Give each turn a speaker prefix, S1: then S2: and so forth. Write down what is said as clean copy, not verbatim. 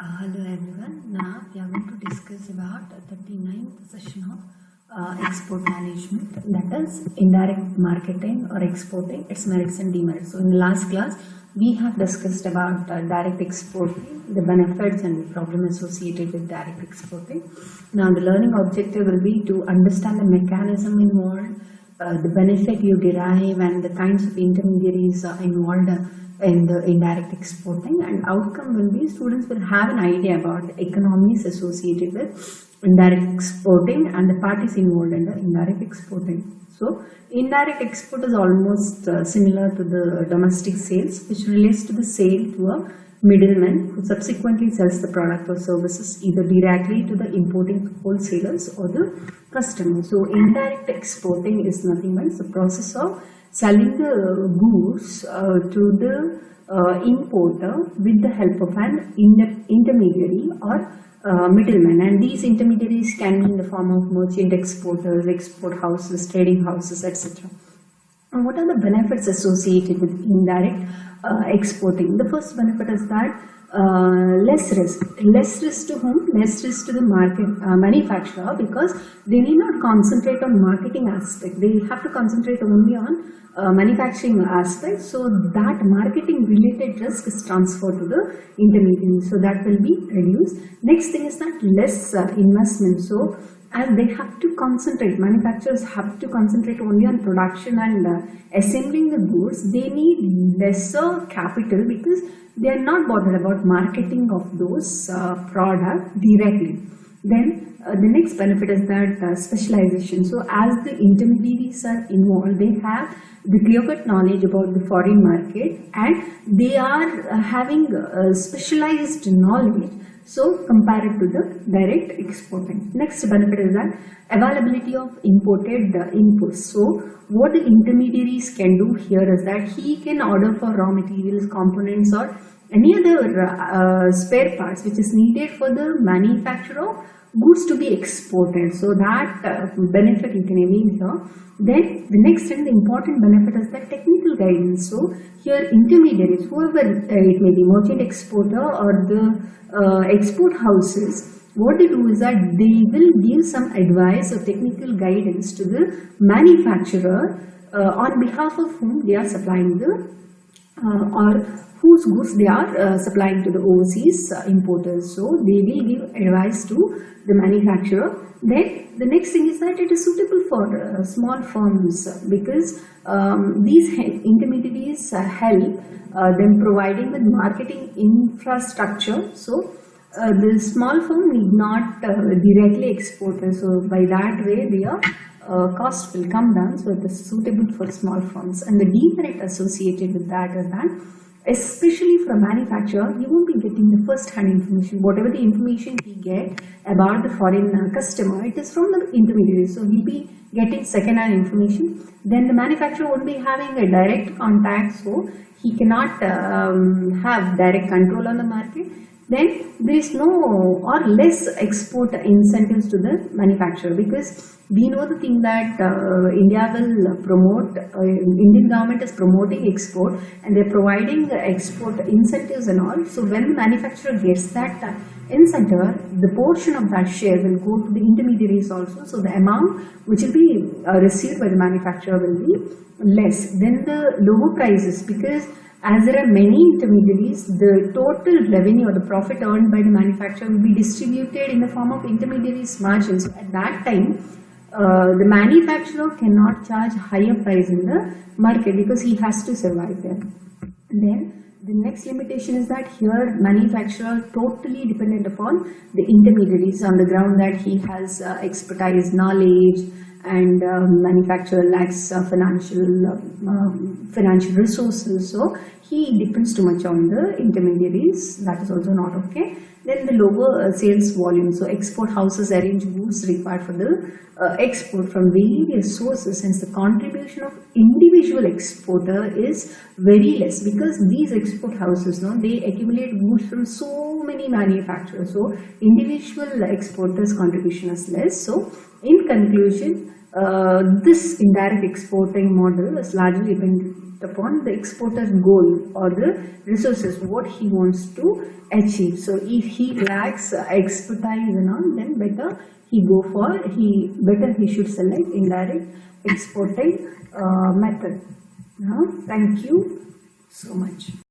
S1: Hello everyone. Now we are going to discuss about 39th session of export management, that is indirect marketing or exporting, its merits and demerits. So in the last class we have discussed about direct exporting, the benefits and the problem associated with direct exporting. Now the learning objective will be to understand the mechanism involved, the benefit you derive and the kinds of intermediaries involved in the indirect exporting, and outcome will be students will have an idea about the economies associated with indirect exporting and the parties involved in the indirect exporting. So indirect export is almost similar to the domestic sales, which relates to the sale to a middleman who subsequently sells the product or services either directly to the importing wholesalers or the customer. So indirect exporting is nothing but the process of selling the goods to the importer with the help of an intermediary or middleman, and these intermediaries can be in the form of merchant exporters, export houses, trading houses, etc. And what are the benefits associated with indirect exporting? The first benefit is that less risk. Less risk to whom? Less risk to the market manufacturer, because they need not concentrate on marketing aspect. They have to concentrate only on manufacturing aspect. So that marketing related risk is transferred to the intermediary. So that will be reduced. Next thing is that less investment. So as they have to concentrate, manufacturers have to concentrate only on production and assembling the goods, they need lesser capital because they are not bothered about marketing of those products directly. Then the next benefit is that specialization. So as the intermediaries are involved, they have the clear-cut knowledge about the foreign market and they are having specialized knowledge. So compared to the direct exporting. Next benefit is that availability of imported inputs. So what the intermediaries can do here is that he can order for raw materials, components or any other spare parts which is needed for the manufacture of goods to be exported. So that benefit you can avail here. Then the next and the important benefit is the technical guidance. So here intermediaries, whoever it may be, merchant exporter or the export houses, what they do is that they will give some advice or technical guidance to the manufacturer on behalf of whom they are supplying the or whose goods they are supplying to the overseas importers. So they will give advice to the manufacturer. Then the next thing is that it is suitable for small firms because these intermediaries help them providing with marketing infrastructure. So the small firm need not directly export. So by that way their cost will come down. So it is suitable for small firms. And the demerit associated with that is that especially for a manufacturer, he won't be getting the first-hand information. Whatever the information he get about the foreign customer, it is from the intermediary. So he'll be getting second-hand information. Then the manufacturer won't be having a direct contact, so he cannot have direct control on the market. Then there is no or less export incentives to the manufacturer, because we know the thing that India will promote, Indian government is promoting export and they are providing export incentives and all. So when the manufacturer gets that incentive, the portion of that share will go to the intermediaries also. So the amount which will be received by the manufacturer will be less. Then the lower prices, because as there are many intermediaries, the total revenue or the profit earned by the manufacturer will be distributed in the form of intermediaries margins. So at that time, the manufacturer cannot charge higher price in the market because he has to survive there. And then the next limitation is that here manufacturer totally dependent upon the intermediaries on the ground that he has expertise, knowledge, and manufacturer lacks financial resources, so he depends too much on the intermediaries. That is also not okay. Then the lower sales volume. So export houses arrange goods required for the export from various sources, hence the contribution of individual exporter is very less, because these export houses, they accumulate goods from so many manufacturers. So individual exporters' contribution is less. So in conclusion, this indirect exporting model is largely upon the exporter's goal or the resources, what he wants to achieve. So if he lacks expertise and all, then better he should select indirect exporting method. Thank you so much.